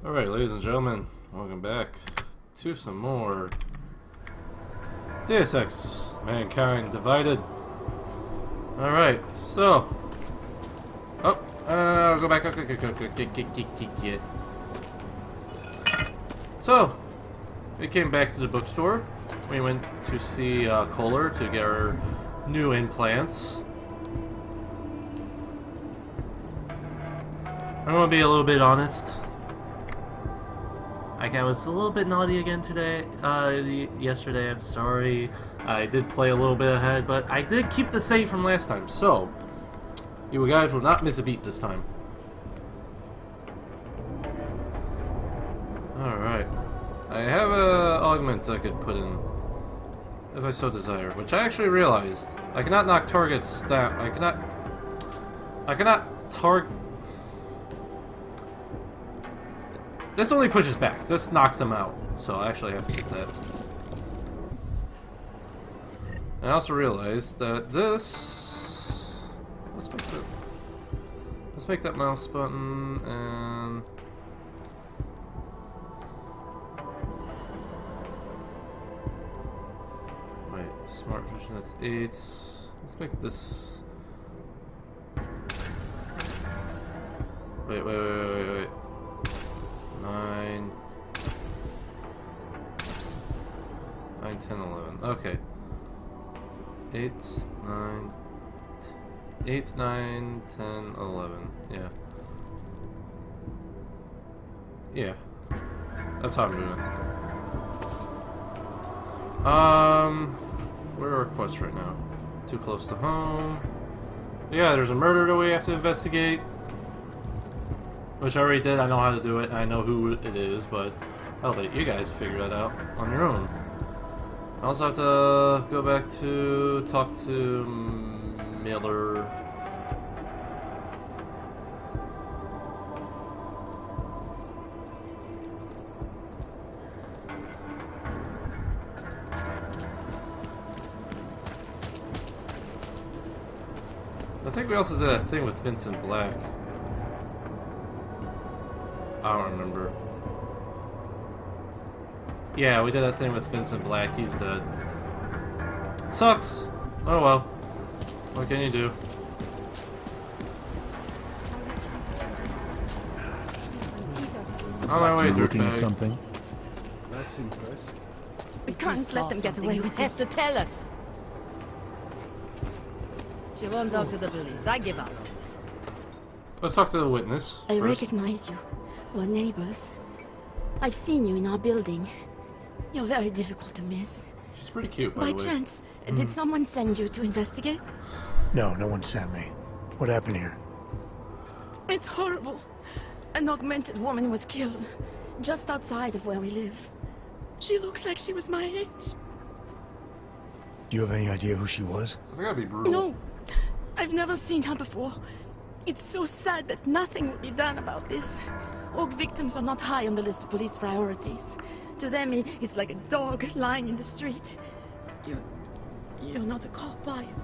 Alright, ladies and gentlemen, welcome back to some more Deus Ex Mankind Divided. Alright, so. Oh, no, go back. Get. So, we came back to the bookstore. We went to see Kohler to get her new implants. I'm gonna be a little bit honest. I was a little bit naughty again today, yesterday, I'm sorry. I did play a little bit ahead, but I did keep the save from last time, so you guys will not miss a beat this time. Alright. I have a augment I could put in, if I so desire, which I actually realized. I cannot knock targets down. I cannot target. This only pushes back. This knocks them out. So I actually have to get that. I also realized that this... Let's make that mouse button and... Wait, smart vision, that's 8. Let's make this... Wait. 9, 10, 11. Okay. 8, 9, 10, 11. Yeah. Yeah. That's how I'm doing it. Where are our quests right now? Too close to home. Yeah, there's a murder that we have to investigate. Which I already did. I know how to do it. I know who it is, but I'll let you guys figure that out on your own. I also have to go back to talk to Miller. I think we also did that thing with Vincent Black. I don't remember. Yeah, we did that thing with Vincent Black. He's dead. Sucks. Oh well. What can you do? On my way, looking at dirtbag. something. That's impressive. We can't let them get away with this. You have to tell us. She won't talk to the police. I give up. Let's talk to the witness I first. recognize you. We're neighbors. I've seen you in our building. You're very difficult to miss. She's pretty cute, by By the way. chance, did someone send you to investigate? No, no one sent me. What happened here? It's horrible. An augmented woman was killed, just outside of where we live. She looks like she was my age. Do you have any idea who she was? I think that'd be brutal. No, I've never seen her before. It's so sad that nothing will be done about this. Orc victims are not high on the list of police priorities. To them, it's like a dog lying in the street. You're not a cop, are you?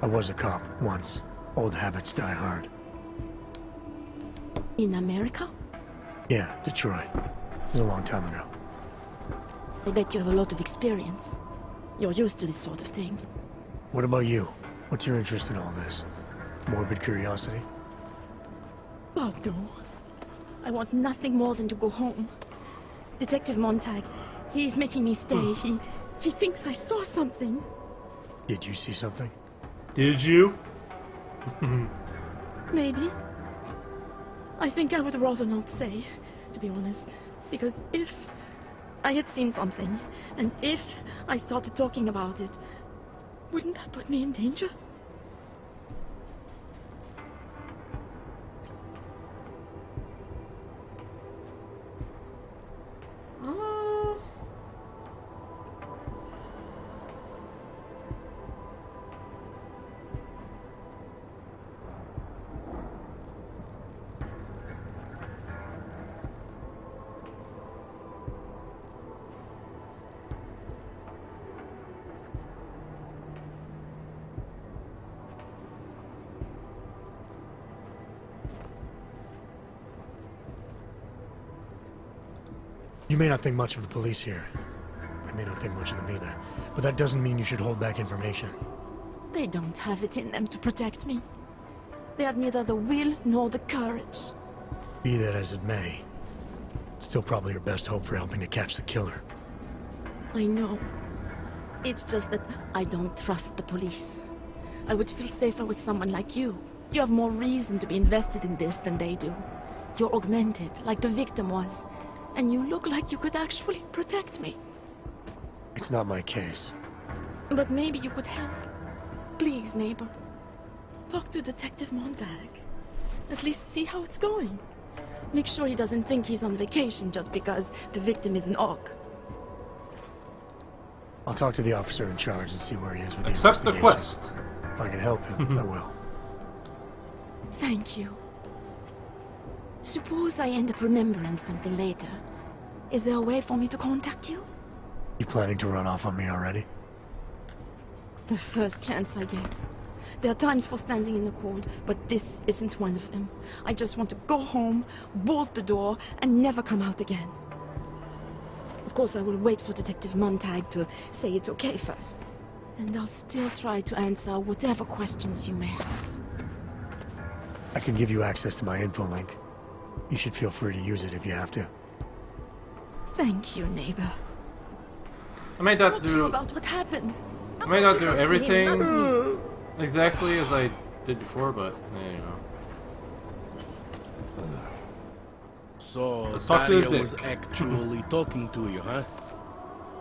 I was a cop once. Old habits die hard. In America? Yeah, Detroit. It was a long time ago. I bet you have a lot of experience. You're used to this sort of thing. What about you? What's your interest in all this? Morbid curiosity? God, no. I want nothing more than to go home. Detective Montag, he's making me stay. He thinks I saw something. Did you see something? Did you? Maybe. I think I would rather not say, to be honest. Because if I had seen something, and if I started talking about it, wouldn't that put me in danger? You may not think much of the police here. I may not think much of them either. But that doesn't mean you should hold back information. They don't have it in them to protect me. They have neither the will nor the courage. Be that as it may, it's still probably your best hope for helping to catch the killer. I know. It's just that I don't trust the police. I would feel safer with someone like you. You have more reason to be invested in this than they do. You're augmented, like the victim was. And you look like you could actually protect me. It's not my case. But maybe you could help. Please, neighbor. Talk to Detective Montag. At least see how it's going. Make sure he doesn't think he's on vacation just because the victim is an orc. I'll talk to the officer in charge and see where he is with the Accept the investigation. quest. If I can help him, I will. Thank you. Suppose I end up remembering something later. Is there a way for me to contact you? You planning to run off on me already? The first chance I get. There are times for standing in the cold, but this isn't one of them. I just want to go home, bolt the door, and never come out again. Of course, I will wait for Detective Montag to say it's okay first. And I'll still try to answer whatever questions you may have. I can give you access to my info link. You should feel free to use it if you have to. Thank you, neighbor. I may not Talk to you do. about what happened. I may not do About him, everything not me. exactly as I did before, but you know. So, Let's talk to the Daria was dick. actually talking to you, huh?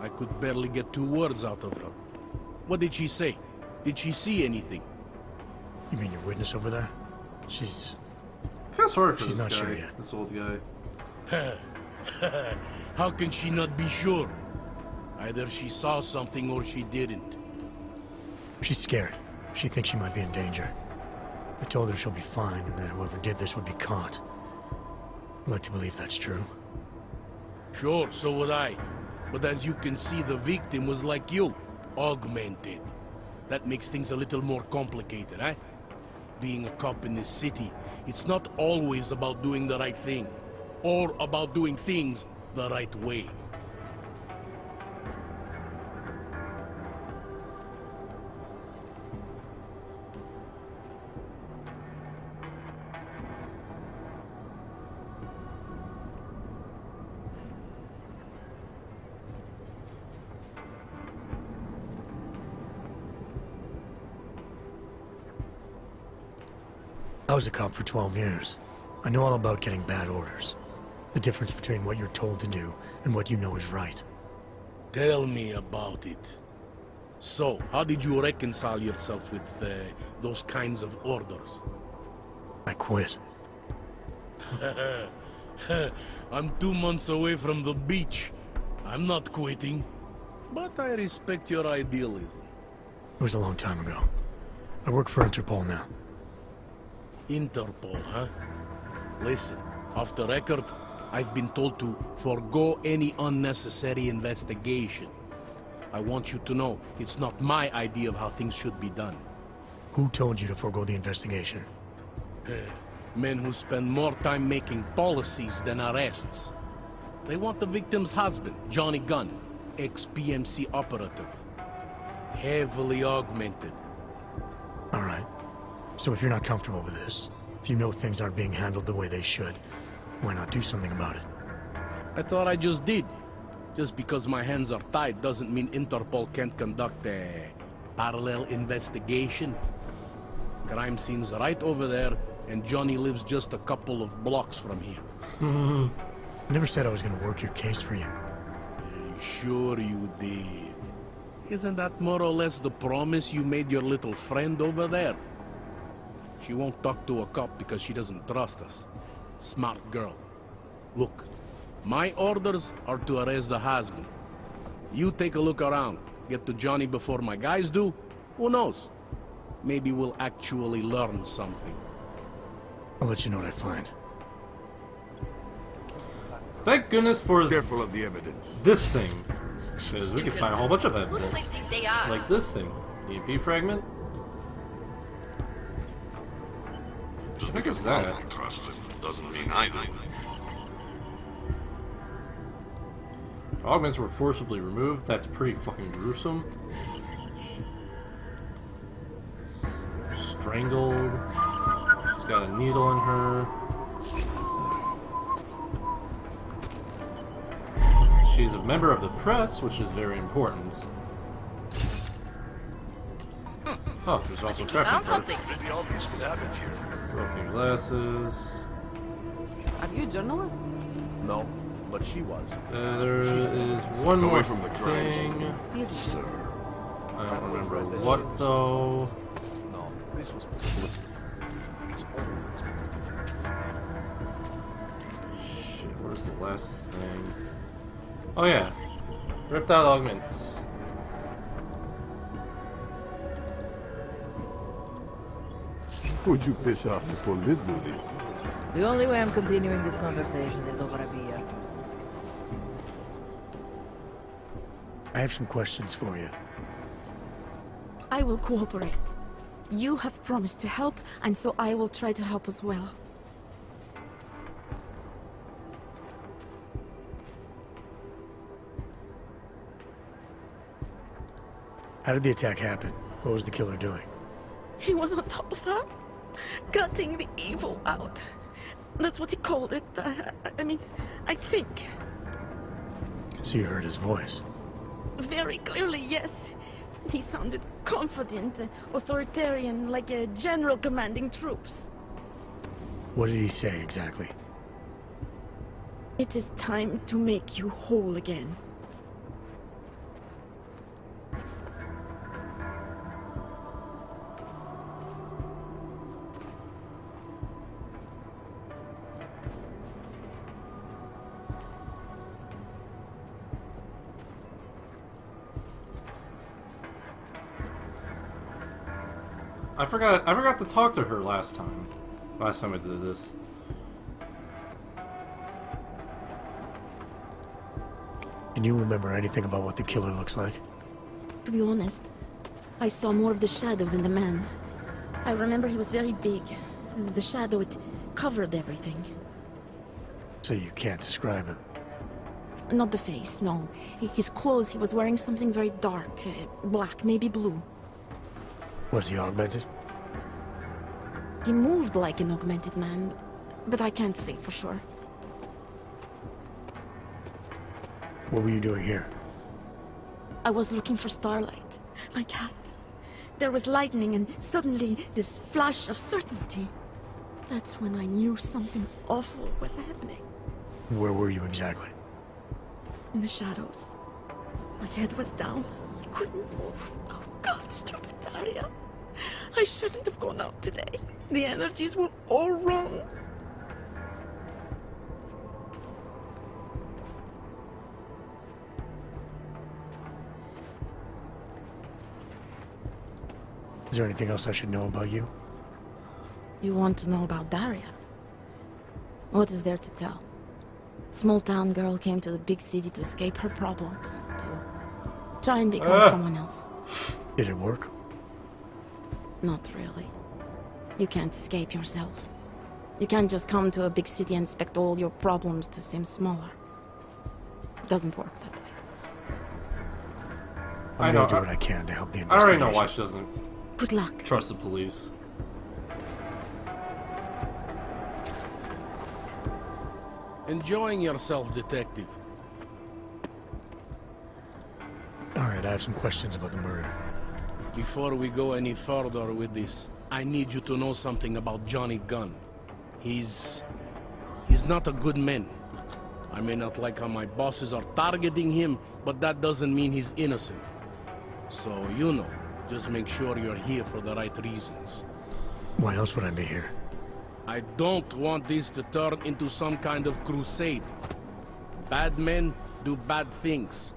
I could barely get 2 words out of her. What did she say? Did she see anything? You mean your witness over there? She's... I feel sorry for She's this not guy, sure yet. this old guy. How can she not be sure? Either she saw something or she didn't. She's scared. She thinks she might be in danger. I told her she'll be fine and that whoever did this would be caught. I'd like to believe that's true. Sure, so would I. But as you can see, the victim was like you, augmented. That makes things a little more complicated, eh? Being a cop in this city, it's not always about doing the right thing, or about doing things the right way. I was a cop for 12 years. I know all about getting bad orders. The difference between what you're told to do and what you know is right. Tell me about it. So, how did you reconcile yourself with those kinds of orders? I quit. I'm 2 months away from the beach. I'm not quitting. But I respect your idealism. It was a long time ago. I work for Interpol now. Interpol, huh? Listen, off the record, I've been told to forego any unnecessary investigation. I want you to know, it's not my idea of how things should be done. Who told you to forego the investigation? Men who spend more time making policies than arrests. They want the victim's husband, Johnny Gunn, ex-PMC operative. Heavily augmented. All right. So if you're not comfortable with this, if you know things aren't being handled the way they should, why not do something about it? I thought I just did. Just because my hands are tied doesn't mean Interpol can't conduct a parallel investigation. Crime scene's right over there, and Johnny lives just a couple of blocks from here. I never said I was going to work your case for you. Sure you did. Isn't that more or less the promise you made your little friend over there? She won't talk to a cop because she doesn't trust us. Smart girl. Look, my orders are to arrest the husband. You take a look around. Get to Johnny before my guys do. Who knows? Maybe we'll actually learn something. I'll let you know what I find. Thank goodness for Careful of the evidence. this thing, because we can find a whole bunch of Who do they evidence. think they are? Like this thing. EMP fragment? Just What because is one that? don't trust it doesn't mean I do. Augments were forcibly removed. That's pretty fucking gruesome. Strangled. She's got a needle in her. She's a member of the press, which is very important. Oh, there's also crafting found parts. something. Pretty obvious what happened here. Broken glasses. Are you a journalist? No, but she was. There is one Away more from the crimes. thing. Seriously. Sir. I don't remember what though. No, this was. Shit, where's the last thing? Oh yeah, ripped out augments. Who'd you piss off to pull this booty? The only way I'm continuing this conversation is over a beer. I have some questions for you. I will cooperate. You have promised to help, and so I will try to help as well. How did the attack happen? What was the killer doing? He was on top of her, cutting the evil out. That's what he called it. I mean, I think. So you heard his voice. Very clearly, yes. He sounded confident, authoritarian, like a general commanding troops. What did he say exactly? It is time to make you whole again. I forgot to talk to her last time. Last time I did this. Can you remember anything about what the killer looks like? To be honest, I saw more of the shadow than the man. I remember he was very big. The shadow, it covered everything. So you can't describe him. Not the face, no. His clothes, he was wearing something very dark. Black, maybe blue. Was he augmented? He moved like an augmented man, but I can't say for sure. What were you doing here? I was looking for Starlight, my cat. There was lightning and suddenly this flash of certainty. That's when I knew something awful was happening. Where were you exactly? In the shadows. My head was down. I couldn't move. Oh God, stupid Daria. I shouldn't have gone out today. The energies were all wrong. Is there anything else I should know about you? You want to know about Daria? What is there to tell? Small town girl came to the big city to escape her problems, to try and become someone else. Did it work? Not really. You can't escape yourself. You can't just come to a big city and expect all your problems to seem smaller. It doesn't work that way. I'm know, gonna do what I can to help the I investigation. already know why she doesn't Good luck. trust the police. Enjoying yourself, detective. Alright, I have some questions about the murder. Before we go any further with this, I need you to know something about Johnny Gunn. He's not a good man. I may not like how my bosses are targeting him, but that doesn't mean he's innocent. So, you know, just make sure you're here for the right reasons. Why else would I be here? I don't want this to turn into some kind of crusade. Bad men do bad things.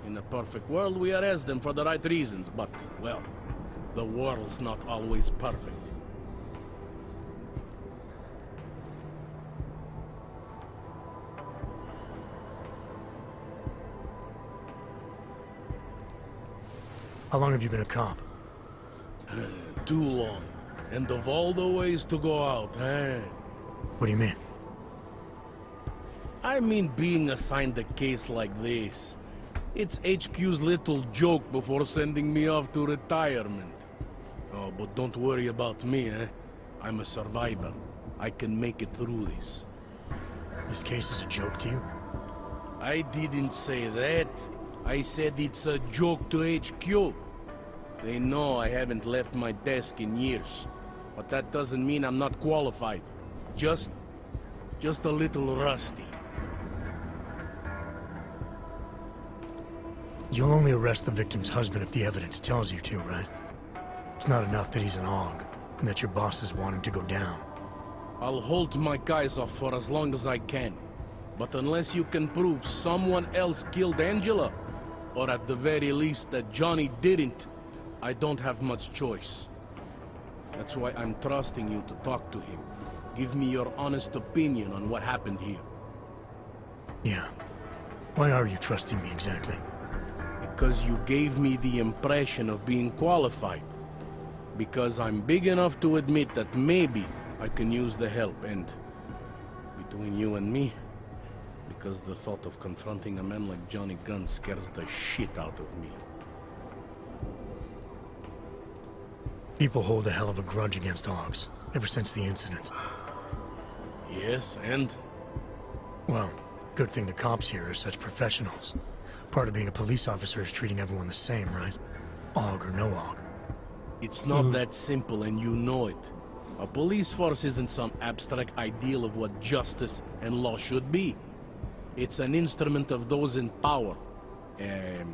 In a perfect world, we arrest them for the right reasons, but, well, the world's not always perfect. How long have you been a cop? Too long. And of all the ways to go out, eh? What do you mean? I mean being assigned a case like this. It's HQ's little joke before sending me off to retirement. Oh, but don't worry about me, eh? I'm a survivor. I can make it through this. This case is a joke to you? I didn't say that. I said it's a joke to HQ. They know I haven't left my desk in years. But that doesn't mean I'm not qualified. Just a little rusty. You'll only arrest the victim's husband if the evidence tells you to, right? It's not enough that he's an AUG, and that your bosses want him to go down. I'll hold my guys off for as long as I can. But unless you can prove someone else killed Angela, or at the very least that Johnny didn't, I don't have much choice. That's why I'm trusting you to talk to him. Give me your honest opinion on what happened here. Yeah. Why are you trusting me exactly? Because you gave me the impression of being qualified. Because I'm big enough to admit that maybe I can use the help, and between you and me, because the thought of confronting a man like Johnny Gunn scares the shit out of me. People hold a hell of a grudge against AUGs, ever since the incident. Yes, and? Well, good thing the cops here are such professionals. Part of being a police officer is treating everyone the same, right? AUG or no AUG. It's not that simple, and you know it. A police force isn't some abstract ideal of what justice and law should be. It's an instrument of those in power. A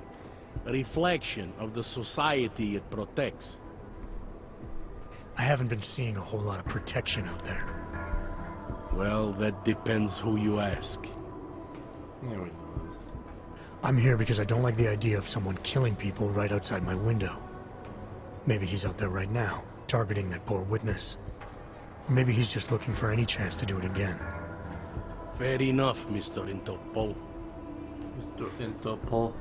reflection of the society it protects. I haven't been seeing a whole lot of protection out there. Well, that depends who you ask. Yeah, we know this. I'm here because I don't like the idea of someone killing people right outside my window. Maybe he's out there right now, targeting that poor witness. Or maybe he's just looking for any chance to do it again. Fair enough, Mr. Interpol. Mr. Interpol.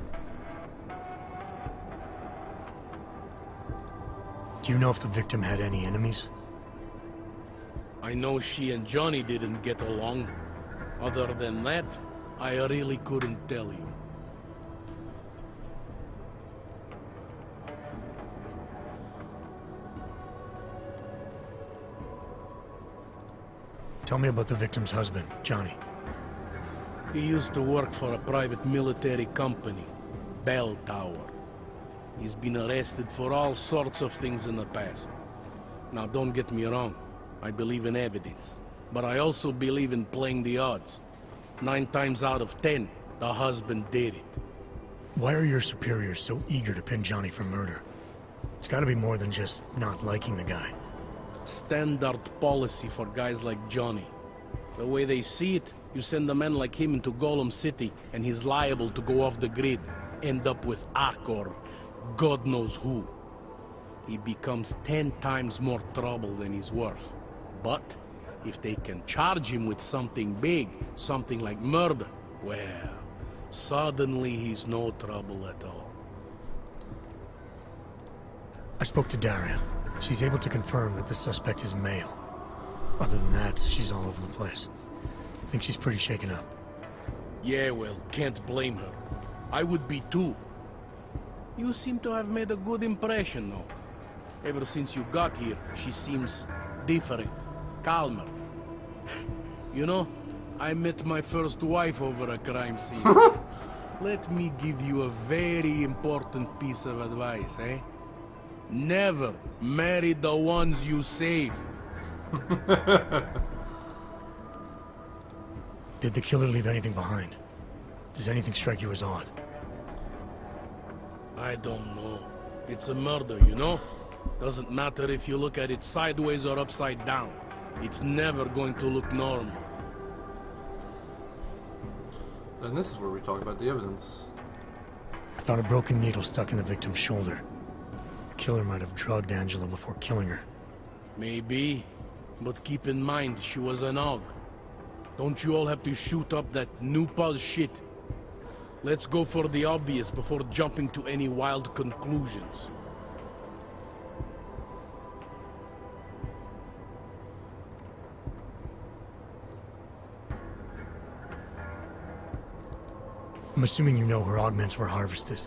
Do you know if the victim had any enemies? I know she and Johnny didn't get along. Other than that, I really couldn't tell you. Tell me about the victim's husband, Johnny. He used to work for a private military company, Bell Tower. He's been arrested for all sorts of things in the past. Now, don't get me wrong. I believe in evidence. But I also believe in playing the odds. 9 times out of 10, the husband did it. Why are your superiors so eager to pin Johnny for murder? It's gotta be more than just not liking the guy. Standard policy for guys like Johnny. The way they see it, you send a man like him into Golem City, and he's liable to go off the grid, end up with Ark or God knows who. He becomes 10 times more trouble than he's worth. But if they can charge him with something big, something like murder, well, suddenly he's no trouble at all. I spoke to Daria. She's able to confirm that the suspect is male. Other than that, she's all over the place. I think she's pretty shaken up. Yeah, well, can't blame her. I would be too. You seem to have made a good impression, though. Ever since you got here, she seems different, calmer. You know, I met my first wife over a crime scene. Let me give you a very important piece of advice, eh? Never marry the ones you save. Did the killer leave anything behind? Does anything strike you as odd? I don't know. It's a murder, you know? Doesn't matter if you look at it sideways or upside down. It's never going to look normal. And this is where we talk about the evidence. I found a broken needle stuck in the victim's shoulder. The killer might have drugged Angela before killing her. Maybe. But keep in mind, she was an AUG. Don't you all have to shoot up that new pulse shit? Let's go for the obvious before jumping to any wild conclusions. assuming you know her augments were harvested.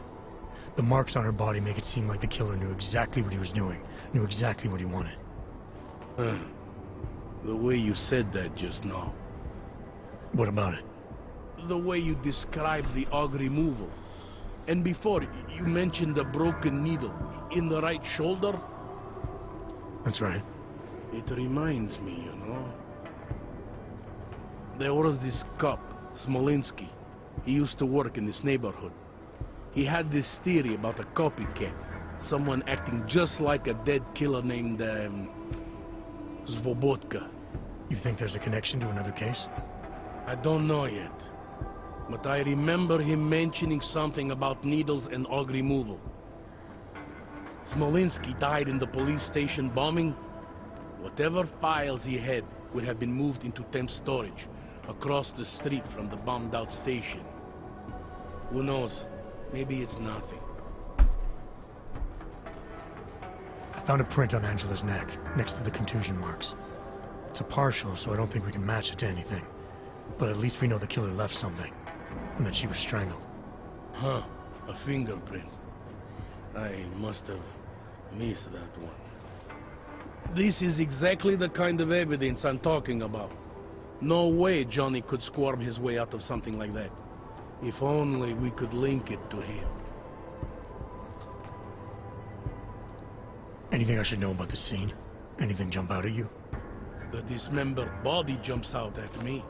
The marks on her body make it seem like the killer knew exactly what he was doing, knew exactly what he wanted. The way you said that just now. What about it? The way you described the aug removal. And before, you mentioned a broken needle in the right shoulder. That's right. It reminds me, you know. There was this cop, Smolinski. He used to work in this neighborhood. He had this theory about a copycat. Someone acting just like a dead killer named, Svobotka. You think there's a connection to another case? I don't know yet. But I remember him mentioning something about needles and aug removal. Smolinski died in the police station bombing. Whatever files he had would have been moved into temp storage across the street from the bombed out station. Who knows? Maybe it's nothing. I found a print on Angela's neck, next to the contusion marks. It's a partial, so I don't think we can match it to anything. But at least we know the killer left something, and that she was strangled. Huh, a fingerprint. I must have missed that one. This is exactly the kind of evidence I'm talking about. No way Johnny could squirm his way out of something like that. If only we could link it to him. Anything I should know about the scene? Anything jump out at you? The dismembered body jumps out at me.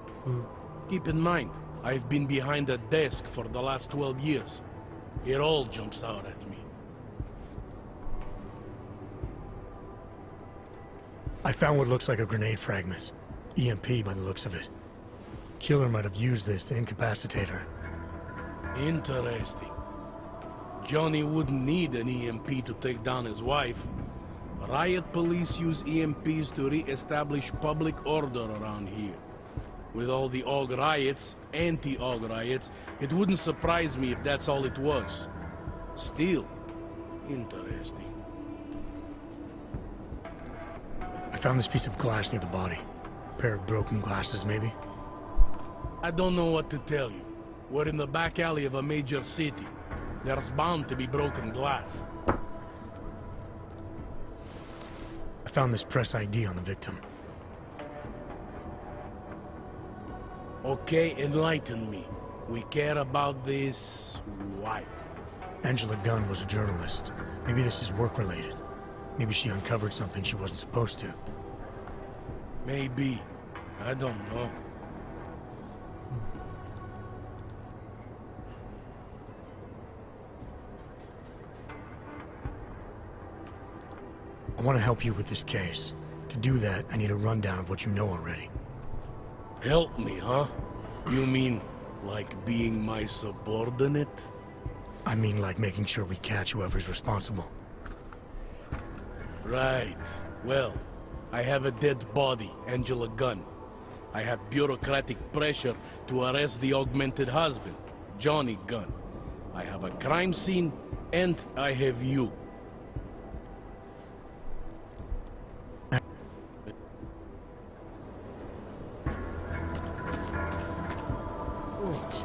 Keep in mind, I've been behind a desk for the last 12 years. It all jumps out at me. I found what looks like a grenade fragment. EMP by the looks of it. Killer might have used this to incapacitate her. Interesting. Johnny wouldn't need an EMP to take down his wife. Riot police use EMPs to re-establish public order around here. With all the AUG riots, anti-AUG riots, it wouldn't surprise me if that's all it was. Still, interesting. I found this piece of glass near the body. A pair of broken glasses, maybe? I don't know what to tell you. We're in the back alley of a major city. There's bound to be broken glass. I found this press ID on the victim. Okay, enlighten me. We care about this... why? Angela Gunn was a journalist. Maybe this is work-related. Maybe she uncovered something she wasn't supposed to. Maybe. I don't know. I want to help you with this case. To do that, I need a rundown of what you know already. Help me, huh? You mean, like being my subordinate? I mean like making sure we catch whoever's responsible. Right. Well, I have a dead body, Angela Gunn. I have bureaucratic pressure to arrest the augmented husband, Johnny Gunn. I have a crime scene, and I have you.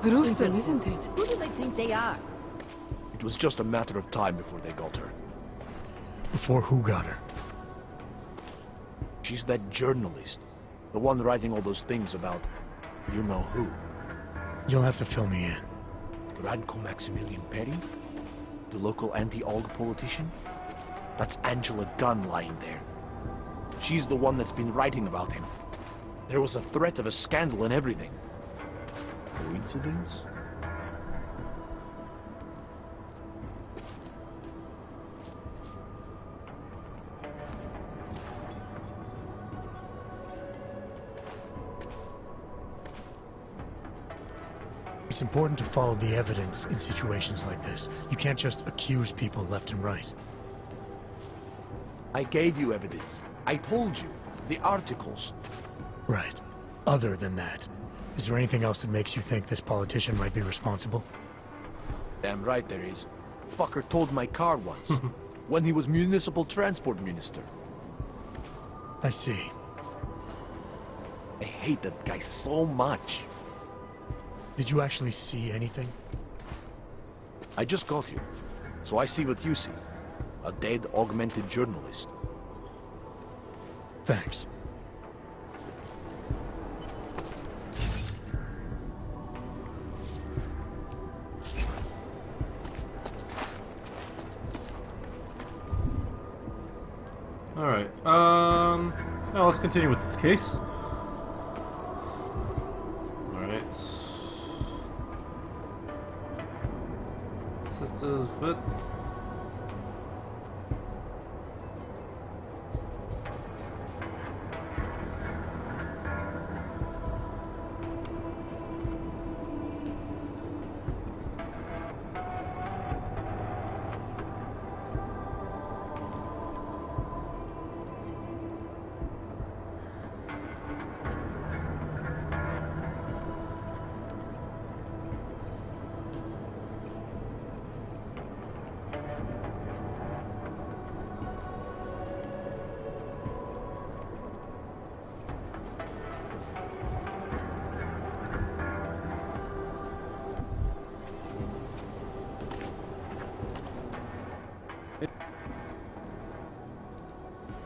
Gruesome, isn't it? Who do they think they are? It was just a matter of time before they got her. Before who got her? She's that journalist. The one writing all those things about... you know who. You'll have to fill me in. Radko Maximilian Perry? The local anti-AUG politician? That's Angela Gunn lying there. She's the one that's been writing about him. There was a threat of a scandal and everything. Coincidence? It's important to follow the evidence in situations like this. You can't just accuse people left and right. I gave you evidence. I told you. The articles. Right. Other than that, is there anything else that makes you think this politician might be responsible? Damn right there is. Fucker towed my car once. When he was municipal transport minister. I see. I hate that guy so much. Did you actually see anything? I just got here, so I see what you see. A dead, augmented journalist. Thanks. Alright, now let's continue with this case. Alright. Sisters Vit.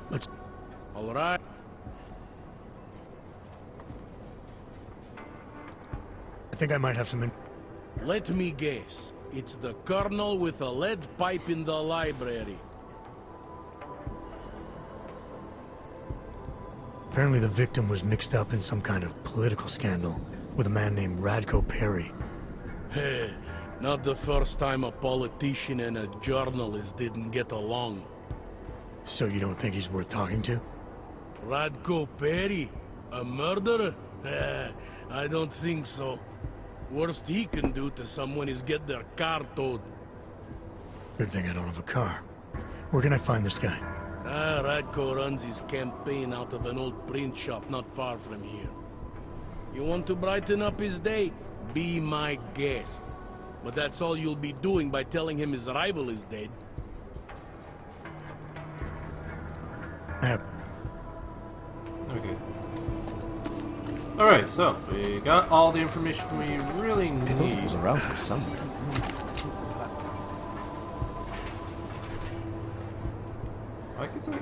Let's... All right. I think I might have some... Let me guess. It's the colonel with a lead pipe in the library. Apparently the victim was mixed up in some kind of political scandal with a man named Radko Perry. Hey, not the first time a politician and a journalist didn't get along. So you don't think he's worth talking to? Radko Perry? A murderer? I don't think so. Worst he can do to someone is get their car towed. Good thing I don't have a car. Where can I find this guy? Radko runs his campaign out of an old print shop not far from here. You want to brighten up his day? Be my guest. But that's all you'll be doing by telling him his rival is dead. Okay. Alright, so we got all the information we really need. I thought it was around here somewhere. I could take...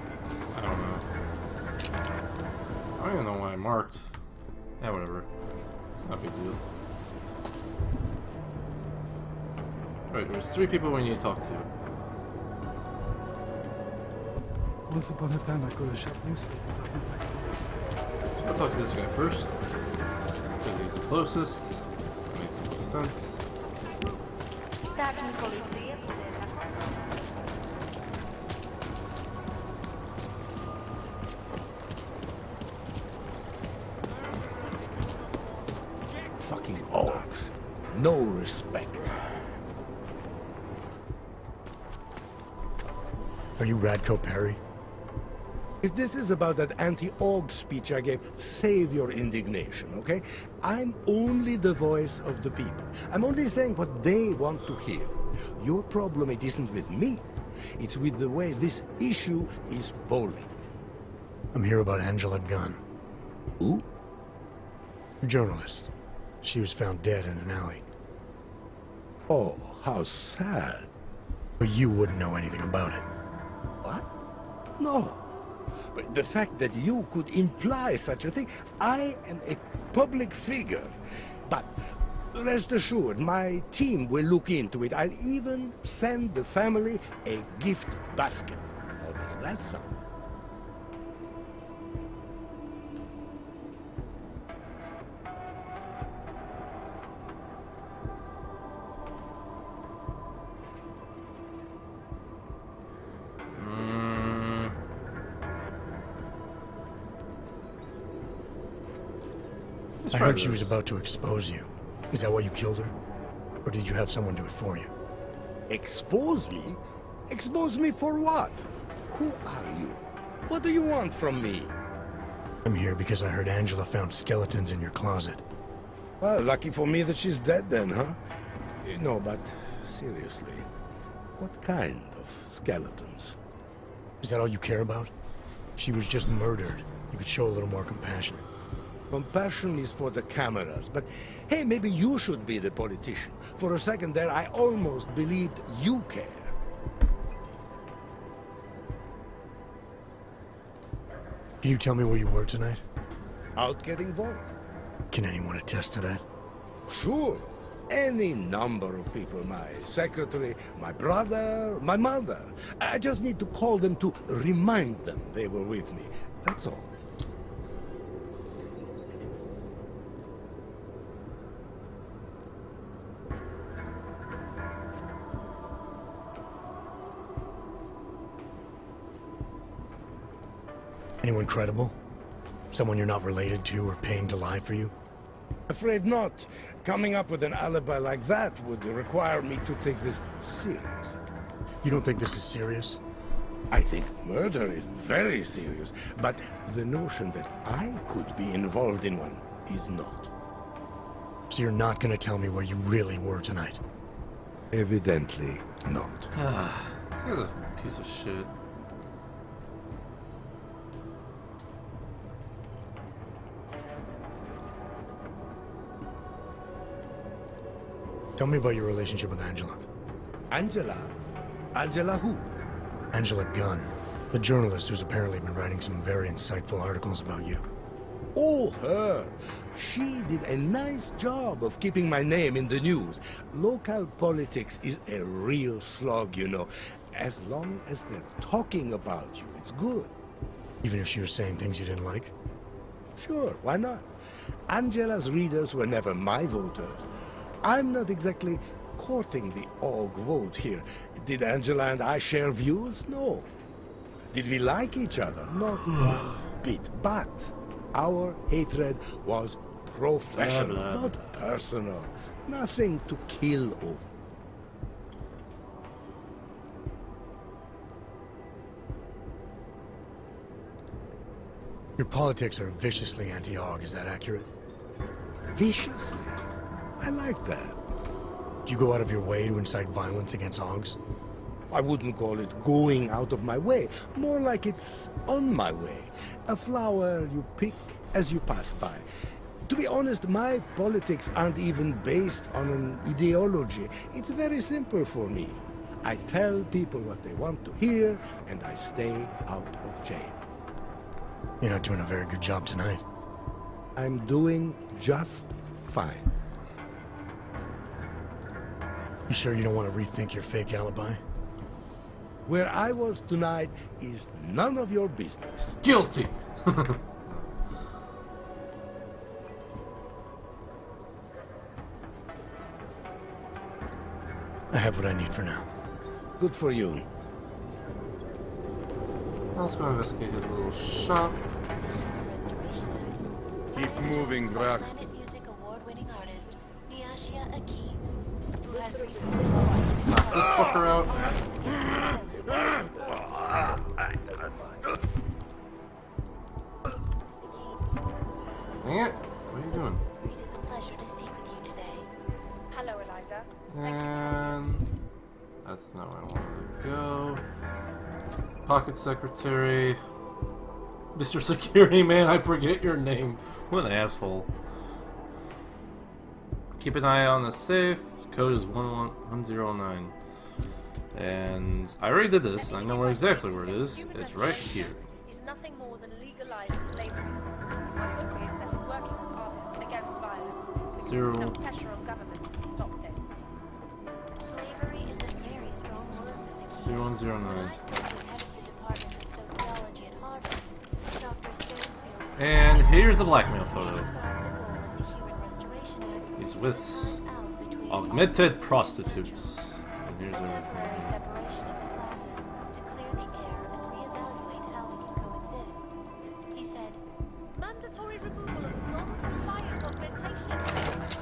I don't know. I don't even know why I marked. Yeah, whatever. It's not a big deal. Alright, there's 3 people we need to talk to. Once upon a time, I could have shot newspapers. So I'll talk to this guy first. Because he's the closest. That makes the most sense. Státní policie bude Fucking orcs. No respect. Are you Radko Perry? If this is about that anti-org speech I gave, save your indignation, okay? I'm only the voice of the people. I'm only saying what they want to hear. Your problem, it isn't with me. It's with the way this issue is bowling. I'm here about Angela Gunn. Who? Journalist. She was found dead in an alley. Oh, how sad. But you wouldn't know anything about it. What? No. But the fact that you could imply such a thing, I am a public figure. But rest assured, my team will look into it. I'll even send the family a gift basket. How does that sound? I heard she was about to expose you. Is that why you killed her? Or did you have someone do it for you? Expose me? Expose me for what? Who are you? What do you want from me? I'm here because I heard Angela found skeletons in your closet. Well, lucky for me that she's dead then, huh? No, but seriously, what kind of skeletons? Is that all you care about? She was just murdered. You could show a little more compassion. Compassion is for the cameras, but hey, maybe you should be the politician. For a second there, I almost believed you care. Can you tell me where you were tonight? Out getting vote. Can anyone attest to that? Sure. Any number of people. My secretary, my brother, my mother. I just need to call them to remind them they were with me. That's all. Anyone credible? Someone you're not related to or paying to lie for you? Afraid not. Coming up with an alibi like that would require me to take this serious. You don't think this is serious? I think murder is very serious, but the notion that I could be involved in one is not. So you're not gonna tell me where you really were tonight? Evidently not. This guy's a piece of shit. Tell me about your relationship with Angela. Angela? Angela who? Angela Gunn, the journalist who's apparently been writing some very insightful articles about you. Oh, her. She did a nice job of keeping my name in the news. Local politics is a real slog, you know. As long as they're talking about you, it's good. Even if she was saying things you didn't like? Sure, why not? Angela's readers were never my voters. I'm not exactly courting the AUG vote here. Did Angela and I share views? No. Did we like each other? Not one bit. But our hatred was professional, Blah, blah. not personal. Nothing to kill over. Your politics are viciously anti-AUG, is that accurate? Viciously? I like that. Do you go out of your way to incite violence against AUGs? I wouldn't call it going out of my way. More like it's on my way. A flower you pick as you pass by. To be honest, my politics aren't even based on an ideology. It's very simple for me. I tell people what they want to hear, and I stay out of jail. You're not doing a very good job tonight. I'm doing just fine. You sure you don't want to rethink your fake alibi? Where I was tonight is none of your business. Guilty! I have what I need for now. Good for you. Let's go investigate his little shop. Keep moving, Drak. Planet Music Award-winning artist Niashia Akeem, who has recently launched Knock this fucker out. Dang it! What are you doing? It is a pleasure to speak with you today. Hello, Eliza. And that's not where I wanted to go. Pocket secretary. Mr. Security Man, I forget your name. What an asshole. Keep an eye on the safe. Code is 11109. And I already did this. I know exactly where it is. It's right here. Is nothing more than legalizing slavery. My hope is that in working with artists against violence, we can Zero. put some pressure on governments to stop this. Slavery is a very strong word, Mr. Key. 0109. I spoke with head of the Department of Sociology at Harvard, Dr. Stonesfield. And here's a blackmail photo. Described the goal of the Human Restoration Act He's with out between augmented prostitutes. And here's temporary everything. separation of the classes to clear the air and reevaluate how we can coexist. He said, mandatory removal of non-compliant augmentation,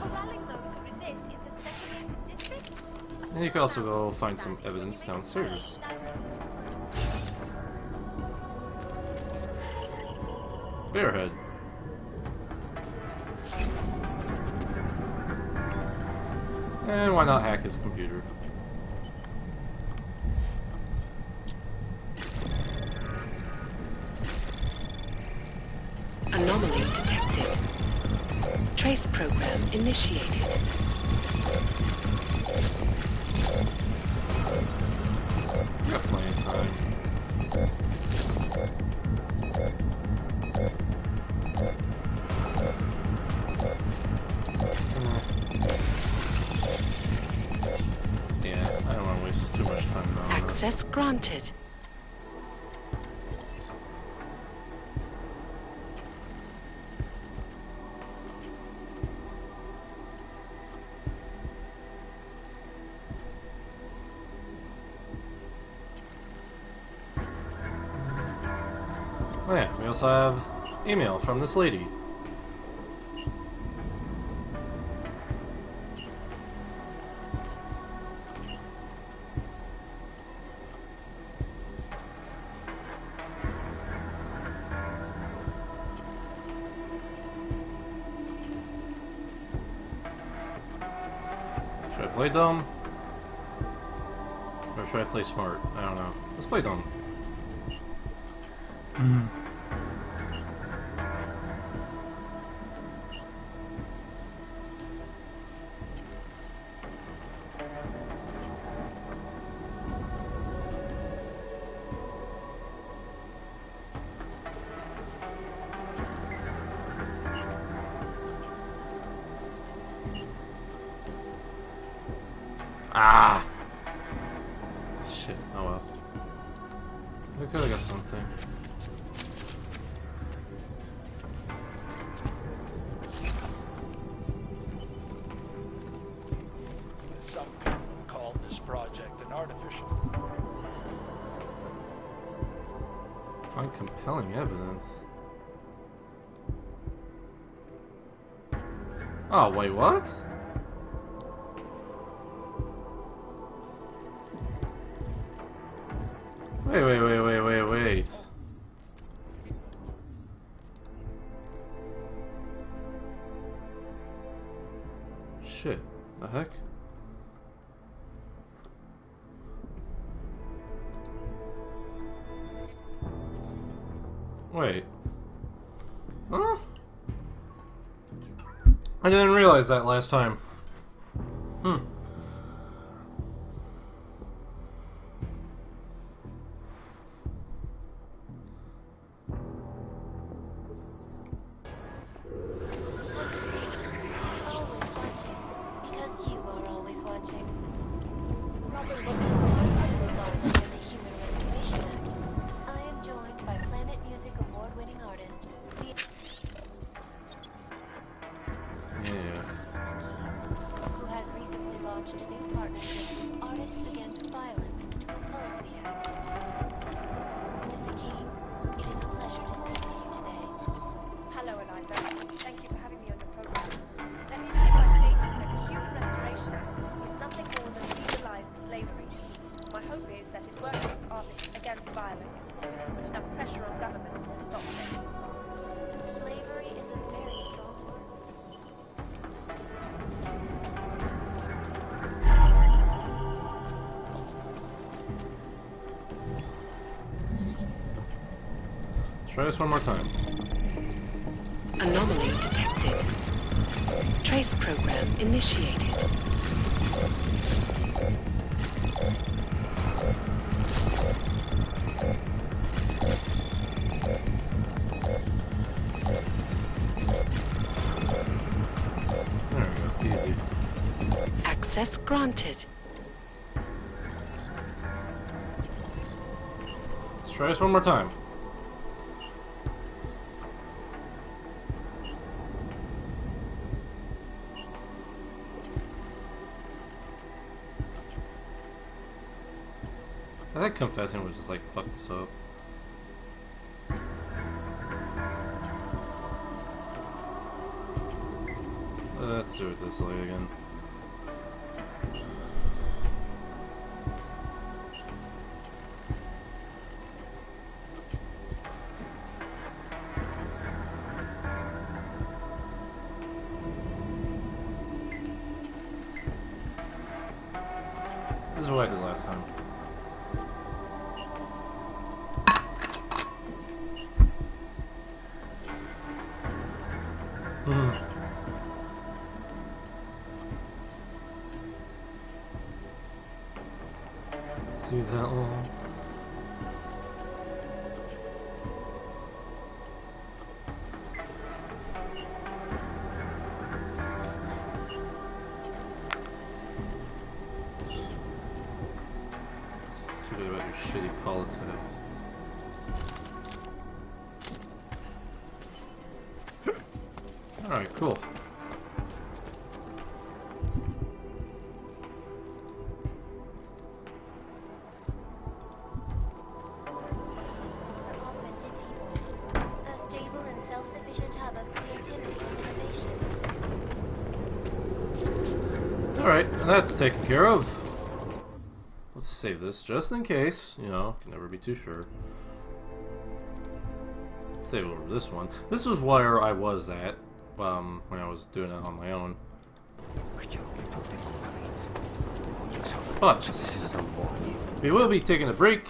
corralling those who resist into segregated districts. And you can also go find some evidence downstairs. Bearhead. And why not hack his computer? Anomaly detected. Trace program initiated. Got plenty of time. Yeah, I don't want to waste too much time on that. Access granted. Oh yeah, we also have email from this lady. Should I play dumb? Or should I play smart? I don't know. Let's play dumb. Ah! Shit, oh well. I could've got something. Some people call this project an artificial. Find compelling evidence. Oh, wait, what? Wait. Shit, the heck? Wait. Huh? I didn't realize that last time. Try this one more time. Anomaly detected. Trace program initiated. There we go, easy. Access granted. Let's try this one more time. I think confessing would just like fuck this up. Let's do it this way again. This is what I did last time. that long. Too bad about your shitty politics. Alright, cool. A stable and self-sufficient hub of creativity and innovation. Alright, and that's taken care of. Let's save this just in case, you know, can never be too sure. Let's save over this one. This was where I was at when I was doing it on my own. But we will be taking a break.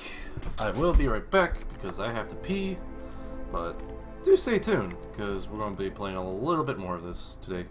I will be right back because I have to pee. But do stay tuned because we're going to be playing a little bit more of this today.